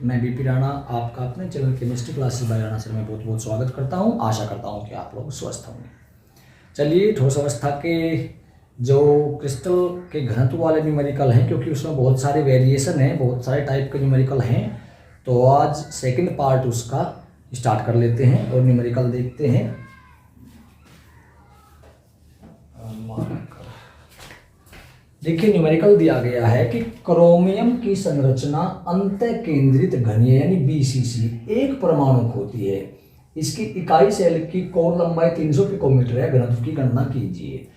मैं बीपी राणा आपका अपने channel chemistry classes bye Rana sir में बहुत बहुत स्वागत करता हूं। आशा करता हूं कि आप लोग स्वस्थ होंगे। चलिए, ठोस अवस्था के जो क्रिस्टल के घनत्व वाले न्यूमेरिकल हैं, क्योंकि उसमें बहुत सारे वेरिएशन हैं, बहुत सारे टाइप के न्यूमेरिकल हैं, तो आज सेकंड पार्ट उसका स्टार्ट कर लेते हैं और न्यूमेरिकल देखते हैं। देखिए, न्यूमेरिकल दिया गया है कि क्रोमियम की संरचना अंतः केंद्रित घनीय यानी बीसीसी एक परमाणु होती है। इसकी इकाई सेल की कोर लंबाई 300 पिकोमीटर है। घनत्व की गणना कीजिए।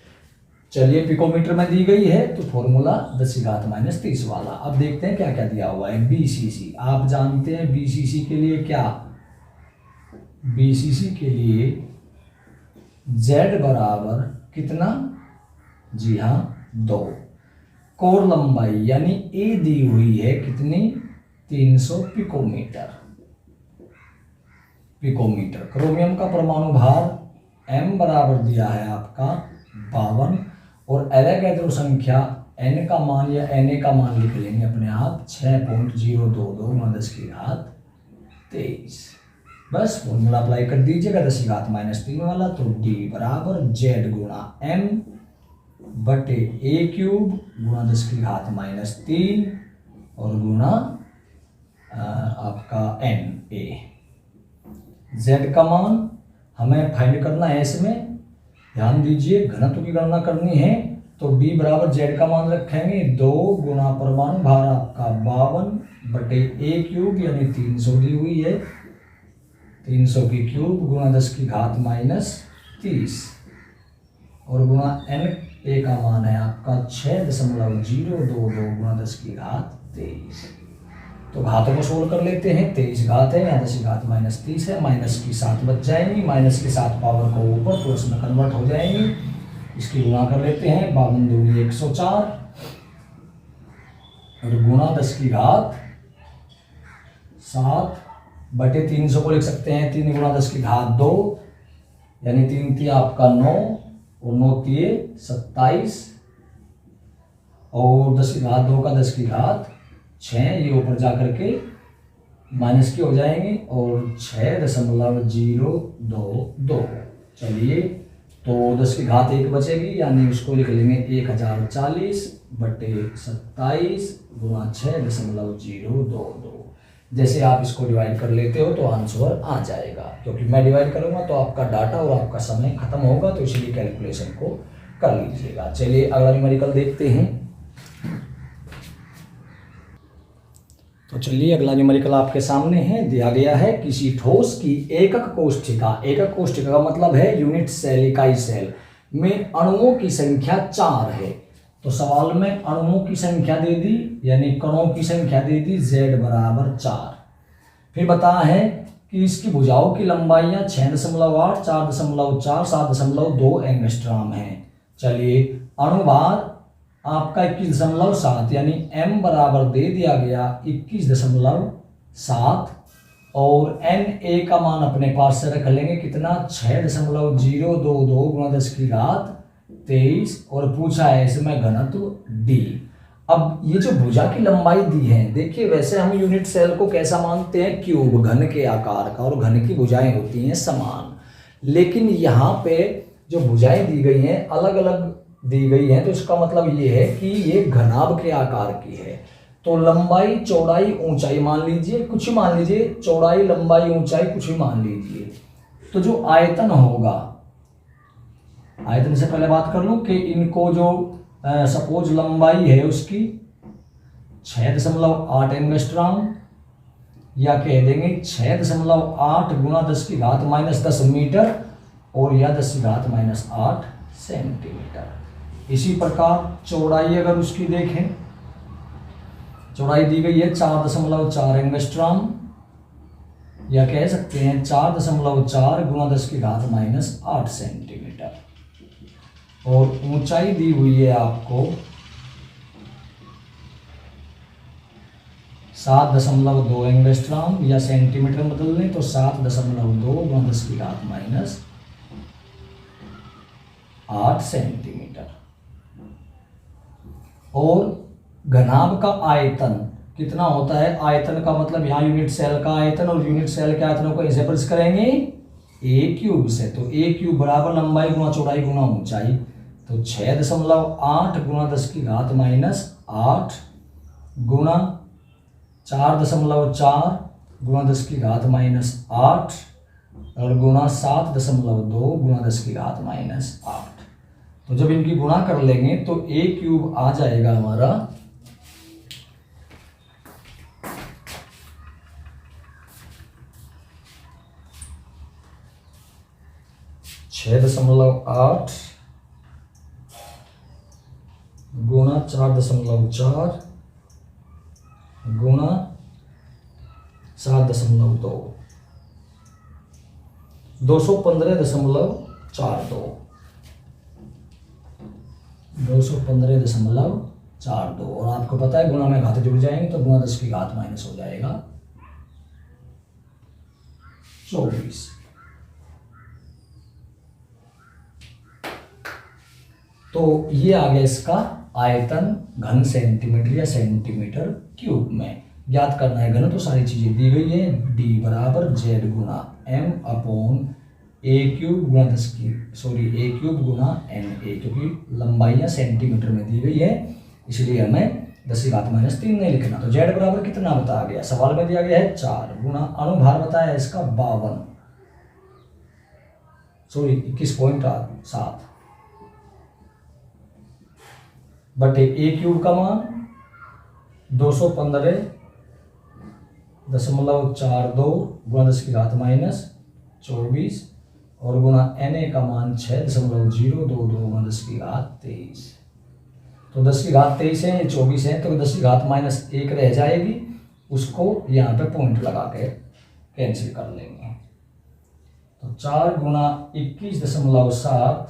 चलिए, पिकोमीटर में दी गई है तो फॉर्मूला 10⁻³ वाला। अब देखते हैं क्या क्या दिया हुआ है। बीसीसी आप जानते हैं, बीसीसी के लिए क्या, बीसीसी के लिए Z बराबर कितना, जी हाँ 2। कोर लंबाई यानी ए दी हुई है कितनी, 300 पिकोमीटर। क्रोमियम का परमाणु भार m बराबर दिया है आपका 52 और एवोगैड्रो संख्या n का मान या Na का मान लिख लेंगे अपने आप 6.022 बस फॉर्मूला अप्लाई कर दीजिएगा 10⁻³ वाला। तो D बराबर Z गुणा m बटे A³ गुणा 10⁻³ और गुणा आपका Na। Z का मान हमें फाइंड करना है, इसमें ध्यान दीजिए, घनत्व की गणना करनी है तो D बराबर Z का मान रखेंगे 2 गुणा परमाणु भार आपका 52 बटे A³ यानी 300 दी हुई है, 300 की क्यूब गुणा 10⁻³ और गुणा Na का मान है आपका 6.022 गुणा 10⁻23। तो घातों को सोल्व कर लेते हैं। 23 घात है, यहाँ 10⁻³ है, माइनस की 7 बच जाएंगी, माइनस के 7 पावर को ऊपर तो उसमें कन्वर्ट हो जाएंगी। इसकी गुणा कर लेते हैं, 52 दूनी 104 और गुणा 10⁻7 बटे 300 को लिख सकते हैं 3 गुणा 10⁻2 यानी 3 थी आपका 9 और 9 थी 27 और 10⁻2 का 10⁻6 ये ऊपर जा करके माइनस की हो जाएंगे और 6.022। चलिए, तो 10⁻1 बचेगी यानी उसको लिख लेंगे 1040 बटे 27 गुणा 6.022। जैसे आप इसको डिवाइड कर लेते हो तो आंसर आ जाएगा, क्योंकि मैं डिवाइड करूंगा तो आपका डाटा और आपका समय खत्म होगा, तो इसलिए कैलकुलेशन को कर लीजिएगा। चलिए, अगला न्यूमेरिकल देखते हैं। तो चलिए, अगला न्यूमेरिकल आपके सामने है। दिया गया है किसी ठोस की एकक कोष्ठिका का मतलब है यूनिट सेल, इकाई सेल में अणुओं की संख्या 4 है। तो सवाल में अणुओं की संख्या दे दी यानी कणों की संख्या दे दी, Z बराबर 4। फिर बता है कि इसकी भुजाओं की लंबाइयां 6.8, 4.4, 7.2 एंगस्ट्रॉम है। चलिए, अणुभार आपका 21.7 यानी m बराबर दे दिया गया 21.7 और Na का मान अपने पास से रख लेंगे कितना, 6.022 गुणा 10⁻23 और पूछा है इसमें घनत्व D। अब ये जो भुजा की लंबाई दी है, देखिए वैसे हम यूनिट सेल को कैसा मानते हैं, क्यूब, घन के आकार का, और घन की भुजाएं होती हैं समान। लेकिन यहाँ पे जो भुजाएं दी गई हैं अलग अलग दी गई हैं, तो इसका मतलब ये है कि ये घनाभ के आकार की है। तो लंबाई, चौड़ाई, ऊंचाई मान लीजिए, कुछ मान लीजिए, चौड़ाई, लंबाई, ऊंचाई कुछ भी मान लीजिए। तो जो आयतन होगा, आयतन से पहले बात कर लूं कि इनको जो सपोज लंबाई है उसकी 6.8 एंगस्ट्रॉम या कह देंगे 6.8 गुणा 10⁻−10 मीटर और या 10⁻−8 सेंटीमीटर। इसी प्रकार चौड़ाई अगर उसकी देखें, चौड़ाई दी गई है 4.4 एंगस्ट्रॉम या कह सकते हैं 4.4 गुणा 10⁻−8 सेंटीमीटर और ऊंचाई दी हुई है आपको 7.2 एंगस्ट्रॉम या सेंटीमीटर में बदल लें तो 7.2 गुणा 10⁻8 सेंटीमीटर। और घनाभ का आयतन कितना होता है आयतन का, मतलब यहाँ यूनिट सेल का आयतन और यूनिट सेल के आयतनों को ऐसे प्रेस करेंगे ए क्यूब से। तो ए क्यूब बराबर लंबाई गुणा चौड़ाई गुणा ऊंचाई। तो 6.8 गुणा 10 की घात -8 गुणा 4.4 गुणा 10 की घात -8 और गुणा 7.2 गुणा 10 की घात -8। तो जब इनकी गुणा कर लेंगे तो ए क्यूब आ जाएगा हमारा 6.8 गुणा 4.4 गुणा 7.2 215.42 215.42। और आपको पता है गुणा में घात जुड़ जाएंगे तो गुणा 10 की घात माइनस हो जाएगा 24। तो ये आ गया इसका आयतन घन सेंटीमीटर या सेंटीमीटर क्यूब में। ज्ञात करना है घन, तो सारी चीजें दी गई है। d बराबर z गुना m अपॉन ए क्यूब गुना 10 की ए क्यूब गुना एन ए, क्योंकि लंबाइयां सेंटीमीटर में दी गई है इसलिए हमें 10 की घात -3 नहीं लिखना। तो z बराबर कितना बताया गया, सवाल में दिया गया है 4 गुना अनुभार बताया इसका 21.7 बटे ए क्यूब का मान 215.42 गुणा 10 की घात -24 और गुणा एन ए का मान 6.022 गुणा 10 की घात 23। तो 10 की घात 23 है, 24 है, तो 10 की घात -1 रह जाएगी, उसको यहाँ पे पॉइंट लगा के कैंसिल कर लेंगे। तो 4 गुणा 21.7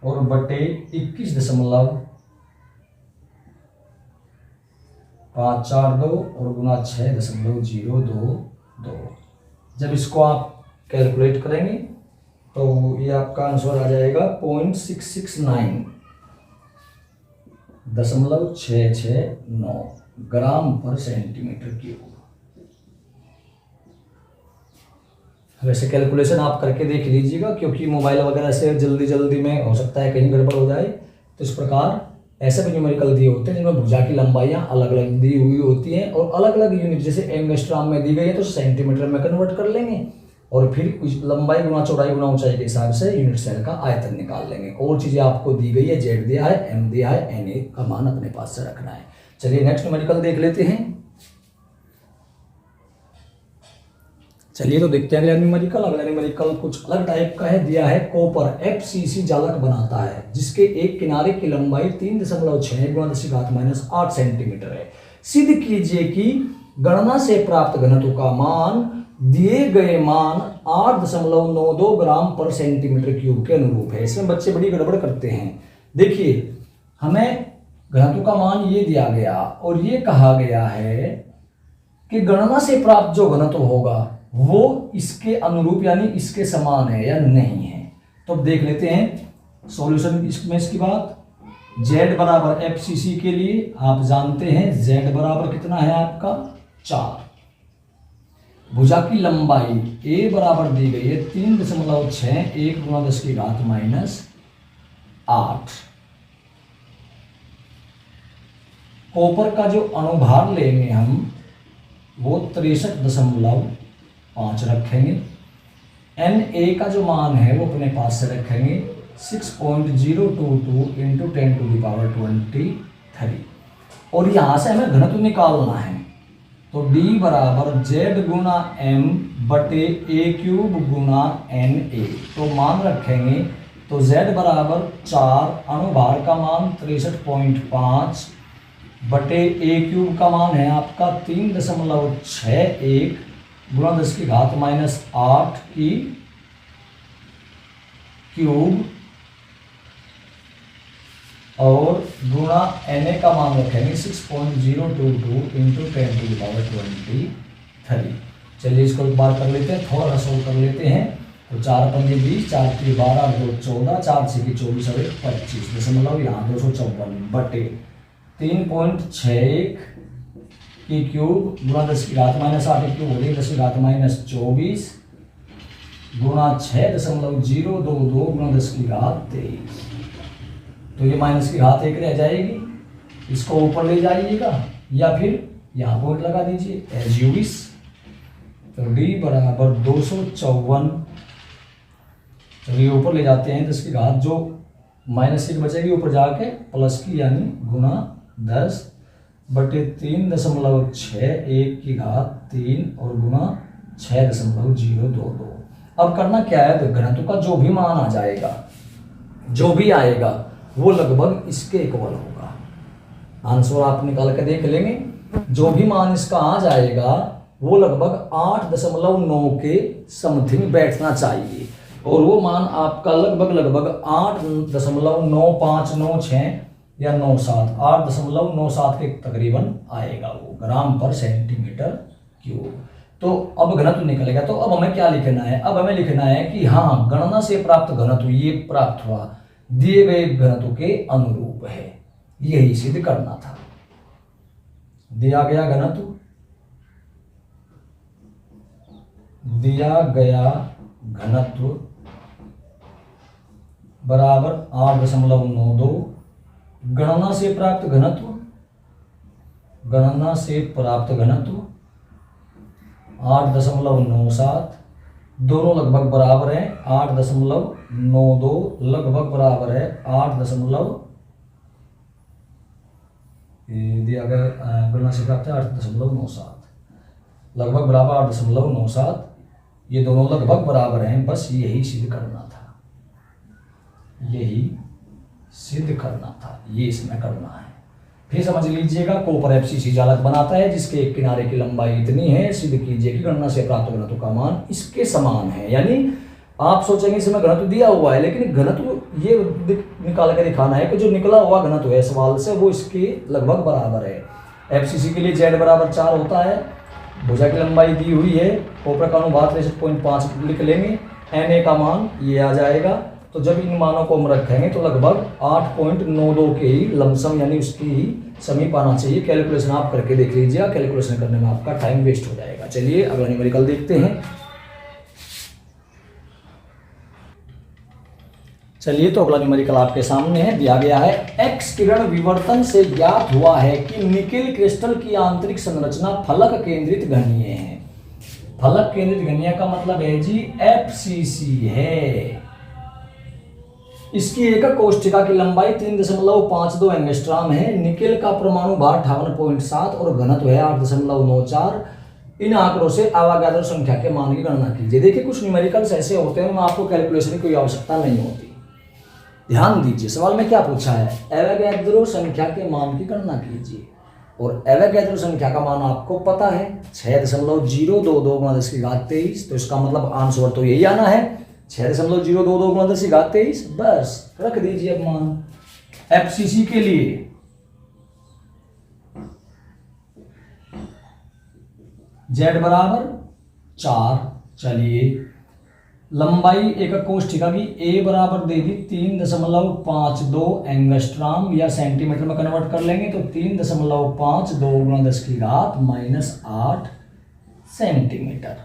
और बटे 21.542 और गुणा 6.022। जब इसको आप कैलकुलेट करेंगे तो ये आपका आंसर आ जाएगा 0.669 ग्राम पर सेंटीमीटर क्यूब। वैसे कैलकुलेशन आप करके देख लीजिएगा, क्योंकि मोबाइल वगैरह से जल्दी में हो सकता है कहीं गड़बड़ हो जाए। तो इस प्रकार ऐसे भी न्यूमेरिकल दिए होते हैं जिनमें भुजा की लंबाइयां अलग अलग दी हुई होती हैं और अलग अलग यूनिट, जैसे एंगस्ट्राम में दी गई है तो सेंटीमीटर में कन्वर्ट कर लेंगे और फिर लंबाई गुणा चौड़ाई गुणा ऊंचाई के हिसाब से यूनिट सेल का आयतन निकाल लेंगे। और चीजें आपको दी गई है, जेड दिया है, एम दिया है, एन ए का मान अपने पास से रखना है। चलिए नेक्स्ट न्यूमेरिकल देख लेते हैं। चलिए तो देखते हैं अगला न्यूमेरिकल। अगला न्यूमेरिकल कुछ अलग टाइप का है। दिया है कॉपर FCC जालक बनाता है जिसके एक किनारे की लंबाई 3.6 गुणा 10 की घात -8 सेंटीमीटर है। सिद्ध कीजिए कि गणना से प्राप्त घनत्व का मान दिए गए मान 8.92 ग्राम पर सेंटीमीटर क्यूब के अनुरूप है। इसमें बच्चे बड़ी गड़बड़ करते हैं। देखिए, हमें घनत्व का मान ये दिया गया और ये कहा गया है कि गणना से प्राप्त जो घनत्व होगा वो इसके अनुरूप यानी इसके समान है या नहीं है। तो देख लेते हैं सॉल्यूशन इसमें। इसकी बात z बराबर FCC के लिए आप जानते हैं z बराबर कितना है आपका 4। भुजा की लंबाई a बराबर दी गई है 3.61 गुणा 10 की घात -8। कॉपर का जो अनुभार लेंगे हम वो 63.5 रखेंगे। Na का जो मान है वो अपने पास से रखेंगे 6.022 × 10⁻23 और यहाँ से हमें घनत्व निकालना है। तो d बराबर z गुणा m बटे a क्यूब गुणा Na। तो मान रखेंगे तो z बराबर 4, अनुभार का मान 63.5 बटे a क्यूब का मान है आपका 3.61 गुणा 10 की घात -8 की क्यूब और गुणा Na का मान रखेंगे 6.022 × 10⁻23। चलिए इसको एक बार कर लेते हैं, थोड़ा सा सोल्व कर लेते हैं। तो 4 × 5 = 20, 4 × 12 = 14, 4 × 6 = 24 और 25 दशमलव यहाँ 254 बटे 3.61 की क्यूब गुणा 10 की घात -8 की क्यूब हो गई 10 की घात -24 गुणा 6.022 गुणा 10 की घात 23। तो ये माइनस की घात 1 रह जाएगी, इसको ऊपर ले जाइएगा या फिर यहाँ पॉइंट लगा दीजिए एज यू विश। तो डी बराबर 254, चलिए ऊपर ले जाते हैं 10 की घात, जो -1 बचेगी ऊपर जाके प्लस की यानी गुणा 10/3.61 की घात 3 और गुणा 6.022। अब करना क्या है, तो घनत्व का जो भी मान आ जाएगा, जो भी आएगा वो लगभग इसके इक्वल होगा। आंसर आप निकाल के देख लेंगे, जो भी मान इसका आ जाएगा वो लगभग 8.9 के समथिंग बैठना चाहिए, और वो मान आपका लगभग 8.9596 या 97 8.97 के तकरीबन आएगा वो ग्राम पर सेंटीमीटर क्यूब। तो अब घनत्व निकलेगा। तो अब हमें क्या लिखना है, अब हमें लिखना है कि हाँ गणना से प्राप्त घनत्व ये प्राप्त हुआ दिए गए घनत्व के अनुरूप है, यही सिद्ध करना था। दिया गया घनत्व बराबर 8.92, गणना से प्राप्त घनत्व 8.97, दोनों लगभग बराबर है 8.92 लगभग बराबर है 8 दिया गया गणना से प्राप्त है 8.97 लगभग बराबर 8.97, ये दोनों लगभग बराबर हैं, बस यही सिद्ध करना था, यही सिद्ध करना था, ये इसमें करना है। फिर समझ लीजिएगा, कॉपर एफसीसी जालक बनाता है जिसके एक किनारे की लंबाई इतनी है, सिद्ध कीजिए कि गणना से प्राप्त घनत्व का मान इसके समान है। यानी आप सोचेंगे इसमें घनत्व दिया हुआ है, लेकिन घनत्व ये निकाल कर दिखाना है कि जो निकला हुआ घनत्व है सवाल से वो इसके लगभग बराबर है। एफसीसी के लिए Z बराबर 4 होता है, भुजा की लंबाई दी हुई है, कॉपर का अनुपात 63.5 लिख लेंगे, Na का मान ये आ जाएगा। तो जब इन मानों को हम रखेंगे तो लगभग 8.92 के ही लमसम यानी उसकी ही समीप आना चाहिए। कैलकुलेशन आप करके देख लीजिएगा, कैलकुलेशन करने में आपका टाइम वेस्ट हो जाएगा। चलिए अगला न्यूमेरिकल देखते हैं। चलिए तो अगला न्यूमेरिकल आपके सामने है, दिया गया है एक्स किरण विवर्तन से ज्ञात हुआ है कि निकेल क्रिस्टल की आंतरिक संरचना फलक केंद्रित घनीय है। फलक केंद्रित घनीय का मतलब है जी एफसीसी है। इसकी एकक कोष्ठिका की लंबाई 3.52 एंगस्ट्रॉम है, निकेल का परमाणु भार 58.7 और घनत्व है 8.94। इन आंकड़ों से आवागाद्रो संख्या के मान की गणना कीजिए। देखिए कुछ न्यूमेरिकल्स ऐसे होते हैं, आपको कैलकुलेशन की कोई आवश्यकता नहीं होती। ध्यान दीजिए, सवाल में क्या पूछा है, एवोगैद्रो संख्या के मान की गणना कीजिए, और एवोगैद्रो संख्या का मान आपको पता है 6.022 × 10⁻23। तो इसका मतलब आंसर तो यही आना है 6.022 × 10⁻23। बस रख दीजिए अब मान एफसीसी के लिए। Z बराबर 4। चलिए लंबाई एकक कोष्ठिका की A बराबर दे दी 3.52 एंगस्ट्रॉम या सेंटीमीटर में कन्वर्ट कर लेंगे तो 3.52 × 10⁻8 सेंटीमीटर।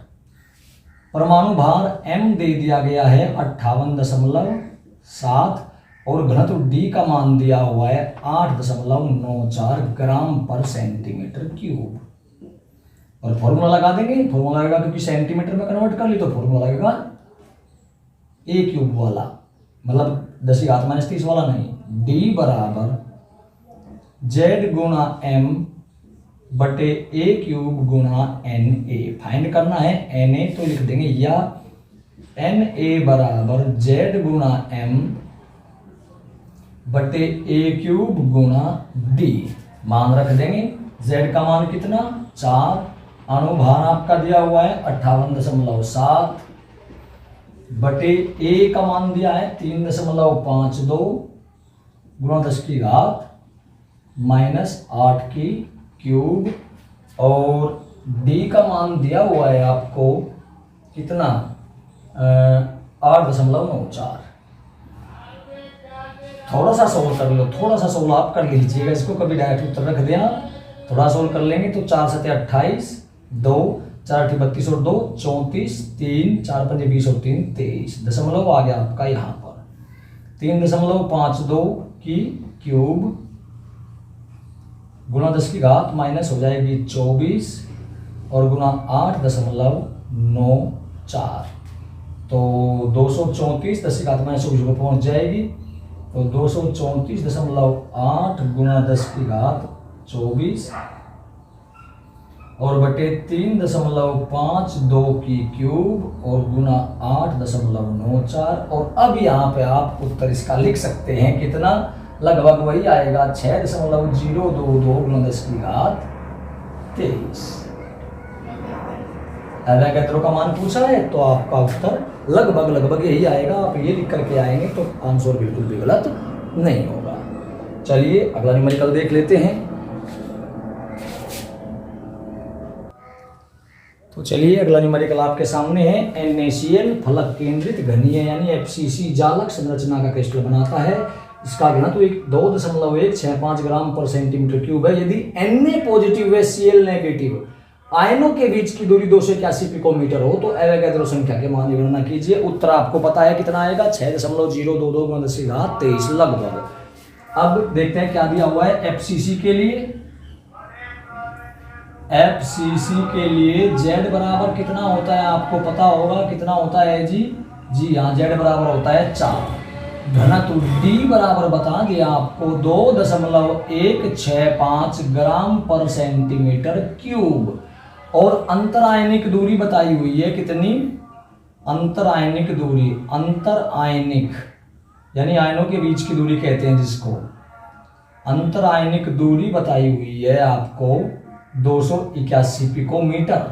परमाणु भार M दे दिया गया है 58.7 और घनत्व D का मान दिया हुआ है 8.94 ग्राम पर सेंटीमीटर क्यूब। और फॉर्मूला लगा देंगे, फॉर्मूला लगेगा क्योंकि सेंटीमीटर में कन्वर्ट कर ली तो फॉर्मूला लगेगा A क्यूब वाला, मतलब 10⁻³ वाला नहीं। D बराबर Z गुणा M बटे A क्यूब गुणा NA। फाइंड करना है NA तो लिख देंगे या NA बराबर Z गुणा M बटे A क्यूब गुणा D। मान रख देंगे, Z का मान कितना 4, अणुभार आपका दिया हुआ है 58.7 बटे A का मान दिया है 3.52 गुणा 10⁻⁻8 की क्यूब और D का मान दिया हुआ है आपको कितना 8.94। थोड़ा सा सोल्व कर लो, थोड़ा सा सोल्व आप कर लीजिएगा इसको, कभी डायरेक्ट उत्तर रख देना थोड़ा सोल्व कर लेंगे तो 4 7 28, 2 4 8 32 और 2 34, 3 4 5 20 और 3 23, दशमलव आ गया आपका यहाँ पर 3.52 की क्यूब गुणा 10 की घात माइनस हो जाएगी 24 और गुणा 8.94, तो 234 10 की घात माइनस 24 को पहुँच जाएगी, तो 234.8 गुणा 10 की घात 24 और बटे 3.52 की क्यूब और गुणा 8.94, और अब यहाँ पे आप उत्तर इसका लिख सकते हैं कितना, लगभग वही आएगा 6.022 गुणा 10 की घात 23। एवोगैड्रो का मान पूछा है तो आपका उत्तर लगभग यही आएगा। आप ये लिख करके आएंगे तो आंसर बिल्कुल भी गलत नहीं होगा। चलिए अगला न्यूमेरिकल देख लेते हैं। तो चलिए अगला न्यूमेरिकल आपके सामने है। NaCl फलक केंद्रित घनीय यानी FCC जालक संरचना का क्रिस्टल बनाता है। इसका घनत्व 2.165 ग्राम पर सेंटीमीटर क्यूब है। यदि Na पॉजिटिव व Cl नेगेटिव आयनों के बीच की दूरी 281 पिकोमीटर हो तो एवोगैड्रो संख्या के मान की गणना कीजिए। उत्तर आपको पता है कितना आएगा, 6.022 गुणा 10 की घात 23 लगभग। अब देखते हैं क्या दिया हुआ है FCC के लिए। FCC के लिए Z बराबर कितना होता है आपको पता होगा, कितना होता है जी हाँ, Z बराबर होता है 4। घनत्व D बराबर बता दिया आपको 2.165 ग्राम पर सेंटीमीटर क्यूब, और अंतरायनिक दूरी बताई हुई है कितनी, अंतरायनिक दूरी, अंतरायनिक यानी आयनों के बीच की दूरी कहते हैं जिसको, अंतरायनिक दूरी बताई हुई है आपको 281 पिकोमीटर।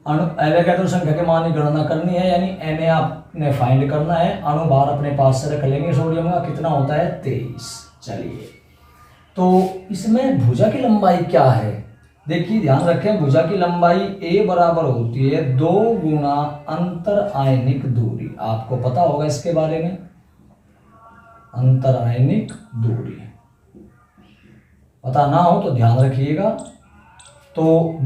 एवोगैड्रो संख्या के मान की गणना करनी है, यानी Na आपने फाइंड करना है। अणु भार अपने पास से रख लेंगे सोडियम का, कितना होता है 23। चलिए तो इसमें भुजा की लंबाई क्या है, देखिए ध्यान रखें, भुजा की लंबाई A बराबर होती है 2 गुना अंतरायनिक दूरी। आपको पता होगा इसके बारे में, अंतरायनिक दूरी पता ना हो तो ध्यान रखिएगा। तो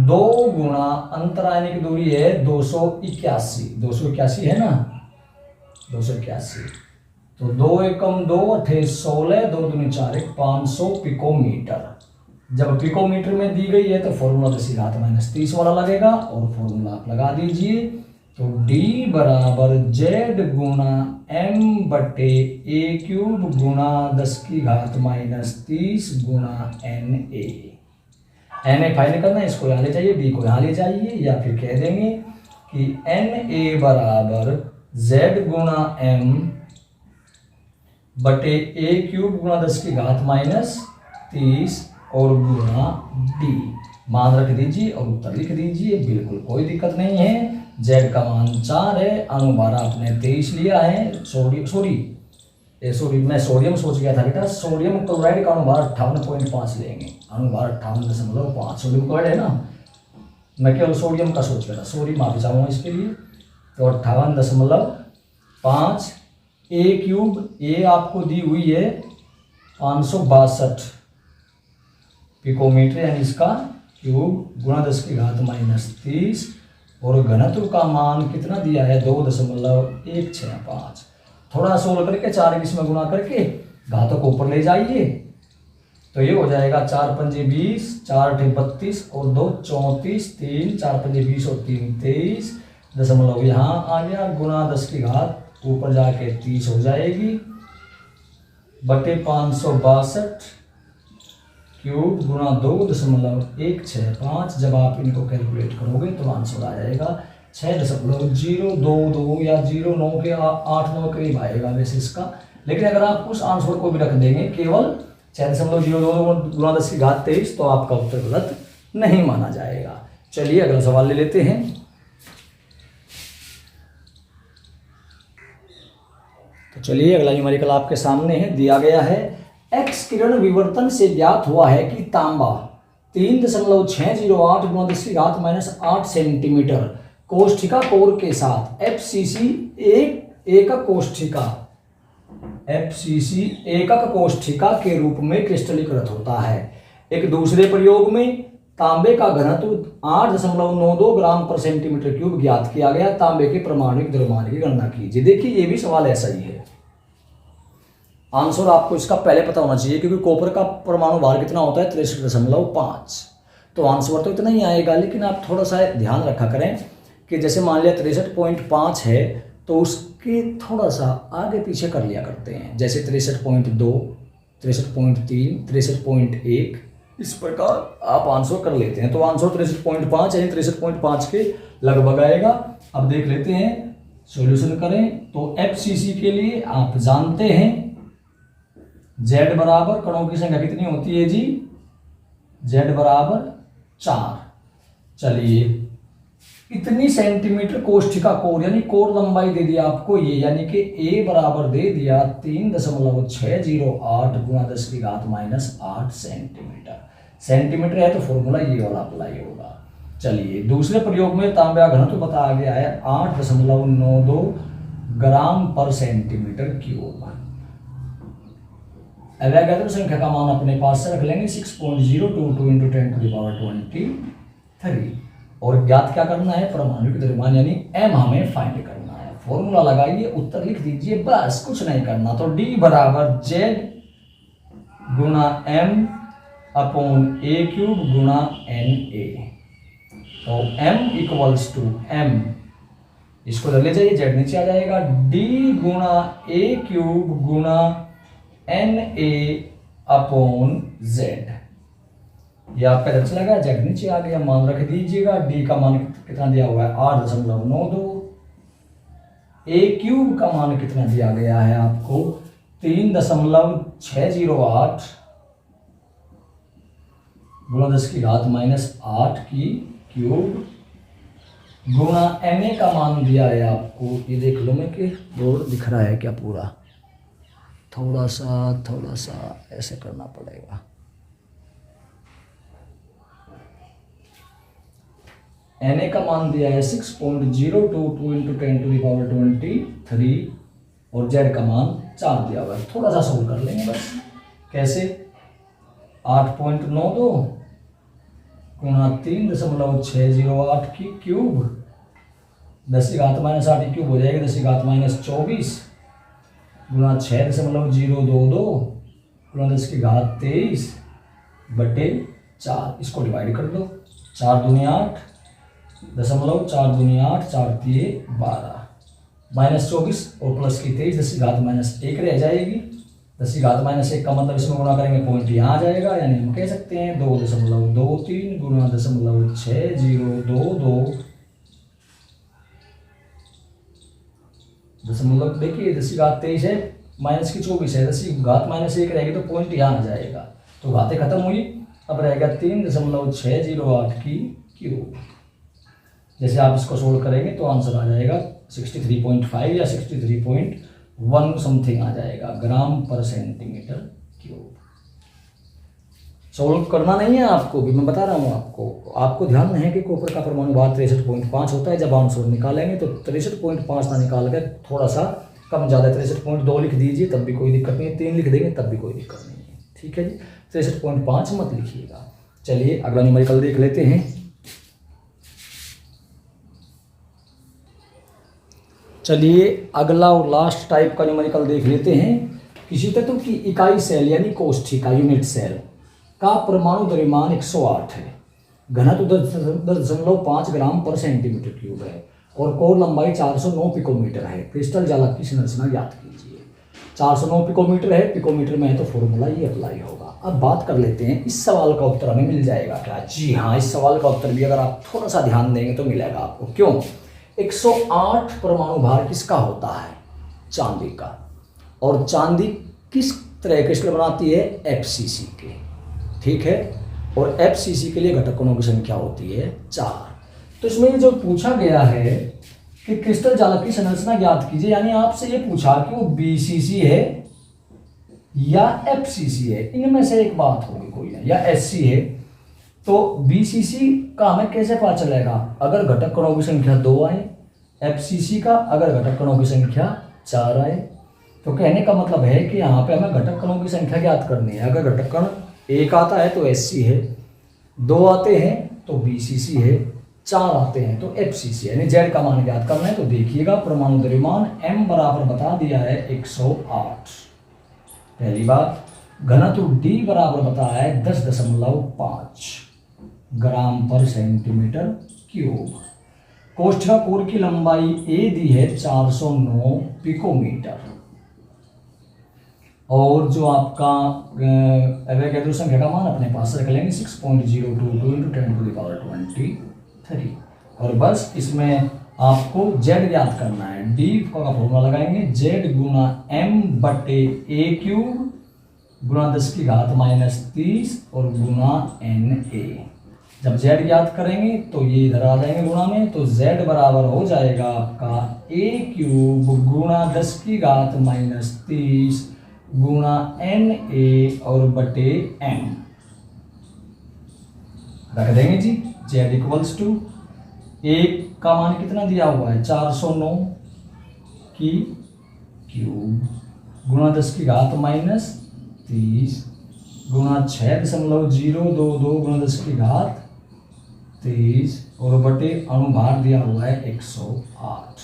2 गुणा अंतरायनिक दूरी है 281 है ना, 281, तो 2 एकम 2 8 16, 2 दूनी 4 500 पिकोमीटर। जब पिकोमीटर में दी गई है तो फॉर्मूला 10 की घात माइनस 30 वाला लगेगा, और फॉर्मूला आप लगा दीजिए। तो D बराबर Z गुणा M बटे A क्यूब गुणा 10 की घात माइनस 30 गुणा Na। Na फाइंड करना है, इसको यहाँ ले जाइए, D को यहाँ ले जाइए, या फिर कह देंगे कि Na बराबर Z गुणा M बटे A क्यूब गुणा 10 की घात माइनस 30 और गुणा D। मान रख दीजिए और उत्तर लिख दीजिए, बिल्कुल कोई दिक्कत नहीं है। Z का मान 4 है, अणुभार आपने 23 लिया है। सॉरी मैं सोडियम सोच गया था बेटा, सोडियम क्लोराइड का अणुभार 58.5 लेंगे, अणुभार 58.5 सोडियम क्लोराइड है ना, मैं केवल सोडियम का सोच गया था, सॉरी माफी चाहूँगा इसके लिए। तो 58.5 A क्यूब, A आपको दी हुई है 562 पिकोमीटर यानी इसका क्यूब गुणा 10 की घात माइनस 30, और घनत्व का मान कितना दिया है 2.165। थोड़ा सोल्व करके 4 20 में गुणा करके घातों को ऊपर ले जाइए, तो ये हो जाएगा 4 पंजे 20, 4 8 32 और 2 34, 3 4 पंजे 20 और 3 23, दशमलव यहाँ आ गया, गुणा 10 की घात ऊपर जाके 30 हो जाएगी बटे 562 क्यूब गुणा 2.165। जब आप इनको कैलकुलेट करोगे तो आंसर आ जाएगा 6.022 या 09 के 8-9 करीब आएगा वैसे इसका। लेकिन अगर आप उस आंसर को भी रख देंगे केवल 6.022 गुणा 10 की घात 23 तो आपका उत्तर गलत नहीं माना जाएगा। चलिए अगला सवाल ले लेते हैं। तो चलिए अगला न्यूमेरिकल आपके सामने है, दिया गया है एक्स किरण विवर्तन से ज्ञात हुआ है कि तांबा 3.608 गुणा 10 की घात माइनस 8 सेंटीमीटर कोष्ठिका कोर के साथ FCC एकक कोष्ठिका के रूप में क्रिस्टलीकृत होता है। एक दूसरे प्रयोग में तांबे का घनत्व 8.92 ग्राम पर सेंटीमीटर क्यूब ज्ञात किया गया, तांबे के परमाणु द्रव्यमान की गणना कीजिए। देखिए ये भी सवाल ऐसा ही है, आंसर आपको इसका पहले पता होना चाहिए क्योंकि कॉपर का परमाणु भार कितना होता है 63.5, तो आंसर तो इतना ही आएगा। लेकिन आप थोड़ा सा ध्यान रखा करें कि जैसे मान लिया 63.5 है तो उसके थोड़ा सा आगे पीछे कर लिया करते हैं, जैसे 63.2, 63.3, 63.1, इस प्रकार आप आंसर कर लेते हैं। तो आंसर 63.5 यानी 63.5 के लगभग आएगा। अब देख लेते हैं, सॉल्यूशन करें तो FCC के लिए आप जानते हैं Z बराबर कणों की संख्या कितनी होती है जी, Z बराबर 4। चलिए इतनी सेंटीमीटर कोष्ठिका कोर यानी कोर लंबाई दे दिया आपको ये, यानी कि A बराबर दे दिया 3.608 गुणा 10⁻⁸ सेंटीमीटर। सेंटीमीटर है तो फॉर्मूला ये वाला अप्लाई होगा। चलिए दूसरे प्रयोग में तांबे का घनत्व बताया गया है 8.92 ग्राम पर सेंटीमीटर क्यूब। अवैगाद्रो संख्या का मान अपने पास से रख लेंगे 6.022 × 10⁻23 और ज्ञात क्या करना है, परमाणु की द्रव्यमान यानी m हमें फाइंड करना है। फॉर्मूला लगाइए, उत्तर लिख दीजिए, बस कुछ नहीं करना। तो D बराबर Z गुणा m अपॉन a³ गुणा NA। तो m इक्वल्स टू m, इसको ले जाइए, Z नीचे आ जाएगा, D गुणा a³ गुणा NA अपॉन Z। ये आपका जब चला गया, Z नीचे आ गया, मान रख दीजिएगा। D का मान कितना दिया हुआ है 8.92, a³ का मान कितना दिया गया है आपको 3.608 गुणा 10⁻⁸ की क्यूब गुणा NA का मान दिया है आपको, ये देख लो मैं कि बोर्ड दिख रहा है क्या पूरा, थोड़ा सा ऐसे करना पड़ेगा। Na का मान दिया है 6.022 × 10⁻23 और Z का मान 4 दिया हुआ है। थोड़ा सा सोल्व कर लेंगे बस। कैसे, 8.92 गुणा 3.608 की क्यूब 10⁻⁸ की क्यूब हो जाएगी 10⁻24 गुणा 6.022 गुणा 10⁻23 बटे 4। इसको डिवाइड कर दो, 4 दूनी 8, 4 दूनी 8, 4 3 12, -24 और प्लस की 23, 10⁻⁻1 रह जाएगी। 10⁻⁻1 का मतलब इसमें गुणा करेंगे पॉइंट यहाँ आ जाएगा, यानी हम कह सकते हैं 2.23 गुणा 0.6022 दशमलव, देखिए 10⁻23 है, माइनस की 24 है, 10⁻⁻1 रहेगी तो पॉइंट यहाँ आ जाएगा। तो घातें खत्म हुई, अब रहेगा 3.608 की क्यूब। जैसे आप इसको सोल्व करेंगे तो आंसर आ जाएगा 63.5 या 63.1 समथिंग आ जाएगा ग्राम पर सेंटीमीटर क्यूब। सोल्व करना नहीं है आपको भी, मैं बता रहा हूँ आपको ध्यान है कि कॉपर का परमाणु भार 63.5 होता है। जब आंसर निकालेंगे तो 63.5 ना निकाल कर थोड़ा सा कम ज़्यादा 63.2 लिख दीजिए, तब भी कोई दिक्कत नहीं है। 3 लिख देंगे तब भी कोई दिक्कत नहीं है, ठीक है जी। 63.5 मत लिखिएगा। चलिए अगला न्यूमेरिकल देख लेते हैं। चलिए अगला और लास्ट टाइप का न्यूमेरिकल देख लेते हैं। किसी तत्व की इकाई सेल यानी कोष्ठिका यूनिट सेल का परमाणु द्रव्यमान 108 है, घनत्व 10.5 ग्राम पर सेंटीमीटर क्यूब है और कोर लंबाई 409 पिकोमीटर है। क्रिस्टल जालक की संरचना ज्ञात कीजिए। 409 पिकोमीटर है, पिकोमीटर में है तो फॉर्मूला ये अप्लाई होगा। अब बात कर लेते हैं इस सवाल का उत्तर हमें मिल जाएगा क्या? जी हाँ, इस सवाल का उत्तर भी अगर आप थोड़ा सा ध्यान देंगे तो मिलेगा आपको। क्यों? 108 परमाणु भार किसका होता है? चांदी का। और चांदी किस तरह क्रिस्टल बनाती है? FCC के, ठीक है। और FCC के लिए घटक कणों की संख्या होती है 4। तो इसमें जो पूछा गया है कि क्रिस्टल जालक की संरचना ज्ञात कीजिए, यानी आपसे ये पूछा कि वो BCC है या FCC है, इनमें से एक बात होगी कोई ना, या SC है। तो BCC का हमें कैसे पता चलेगा? अगर घटक कणों की संख्या 2 आए, FCC का अगर घटक कणों की संख्या 4 आए। तो कहने का मतलब है कि यहाँ पे हमें घटक कणों की संख्या ज्ञात करनी है। अगर घटक कण एक आता है तो SC है, 2 आते हैं तो BCC है, 4 आते हैं तो FCC है, यानी Z का मान ज्ञात करना है। तो देखिएगा परमाणु द्रव्यमान M बराबर बता दिया है 108, पहली बात। घनत्व D बराबर बताया है 10.5 ग्राम पर सेंटीमीटर क्यूब। कोष्ठका कोर की लंबाई A दी है 409 पिकोमीटर, और जो आपका अवैगाद्रो संख्या का मान अपने पास रख लेंगे 6.022 × 10⁻23, और बस इसमें आपको Z ज्ञात करना है। D का फॉर्मूला लगाएंगे, Z गुना M बटे A क्यूब गुना 10⁻−30 और गुना NA। जब Z ज्ञात करेंगे तो ये इधर आ जाएंगे गुणा में, तो Z बराबर हो जाएगा आपका A क्यूब गुना 10⁻−30 गुणा NA और बटे M रख देंगे जी। Z इक्वल्स टू A का मान कितना दिया हुआ है 409 की क्यूब गुणा 10⁻−30 गुणा 6.022 गुणा 10⁻23 और बटे अनुभार दिया हुआ है 108।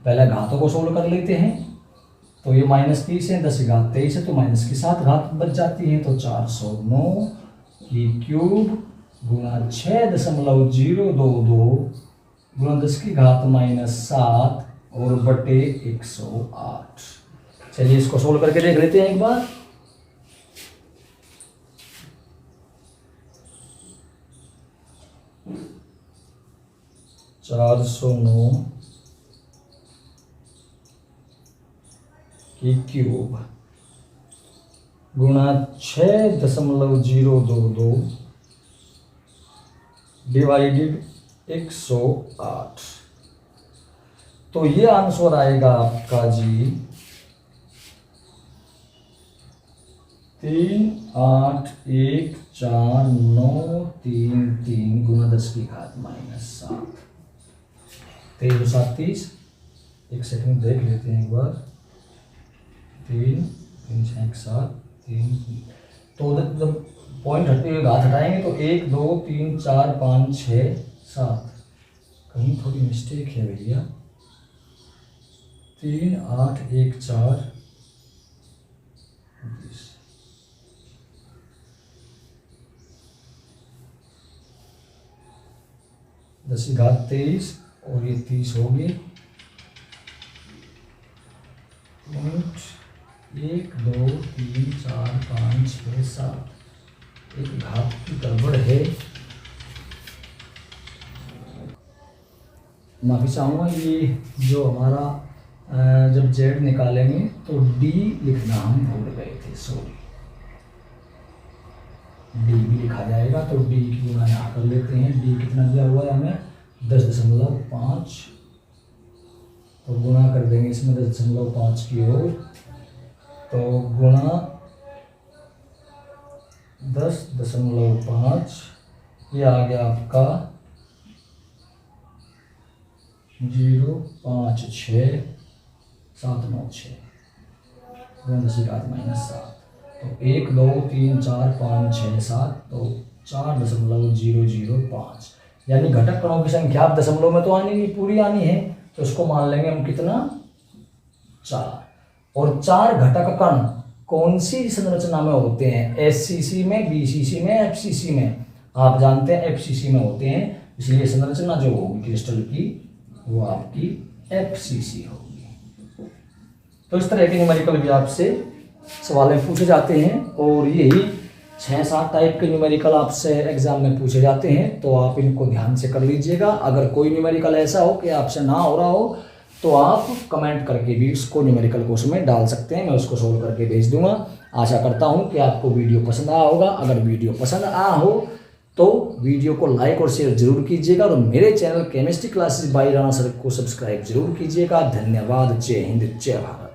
पहले घातों को सोल्व कर लेते हैं, तो ये -30 है, 10⁻23 है तो माइनस की 7 घात बच जाती है, तो 409 की क्यूब गुणा 6.022 गुणा 10⁻7 और बटे 108। चलिए इसको सोल्व करके देख लेते हैं एक बार। चार 409 की क्यूब गुणा 6.022 डिवाइडेड 108, तो ये आंसर आएगा आपका जी 3814933 गुणा 10⁻7। 3 एक सेकंड देख लेते हैं एक बार। 3 3 6 7 3, तो जब पॉइंट हटते हुए घात हटाएंगे तो 1 2 3 4 5 6 7, कहीं थोड़ी मिस्टेक है भैया। 3 8 1 4 10⁻23 और ये 30 हो गए। 1 2 3 4 5 6 7, एक घात की गड़बड़ है, माफी चाहूँगा। ये जो हमारा जब Z निकालेंगे तो D लिखना हम भूल गए थे, सॉरी। D भी लिखा जाएगा, तो D की गुणा यहाँ कर लेते हैं। D कितना दिया हुआ है हमें 10.5, तो गुणा कर देंगे इसमें 10.5 की ओर, तो गुणा 10.5, ये आ गया आपका 0569796 गुणा 10⁻7, तो 1 2 3 4 5 6 7, तो 4.005, यानी घटक कणों की संख्या आप दशमलव में तो आनी नहीं, पूरी आनी है, तो इसको मान लेंगे हम कितना 4। और 4 घटक कण कौन सी संरचना में होते हैं? SCC में, BCC में, FCC में। आप जानते हैं FCC में होते हैं, इसलिए संरचना जो होगी क्रिस्टल की वो आपकी FCC होगी। तो इस तरह के न्यूमेरिकल भी आपसे सवाल में पूछे जाते हैं, और यही 6-7 टाइप के न्यूमेरिकल आपसे एग्जाम में पूछे जाते हैं, तो आप इनको ध्यान से कर लीजिएगा। अगर कोई न्यूमेरिकल ऐसा हो कि आपसे ना हो रहा हो तो आप कमेंट करके भी उसको न्यूमेरिकल को उसमें डाल सकते हैं, मैं उसको सोल्व करके भेज दूंगा। आशा करता हूं कि आपको वीडियो पसंद आया होगा। अगर वीडियो पसंद आया हो तो वीडियो को लाइक और शेयर जरूर कीजिएगा, और मेरे channel chemistry classes bye Rana sir को सब्सक्राइब जरूर कीजिएगा। धन्यवाद। जय हिंद, जय भारत।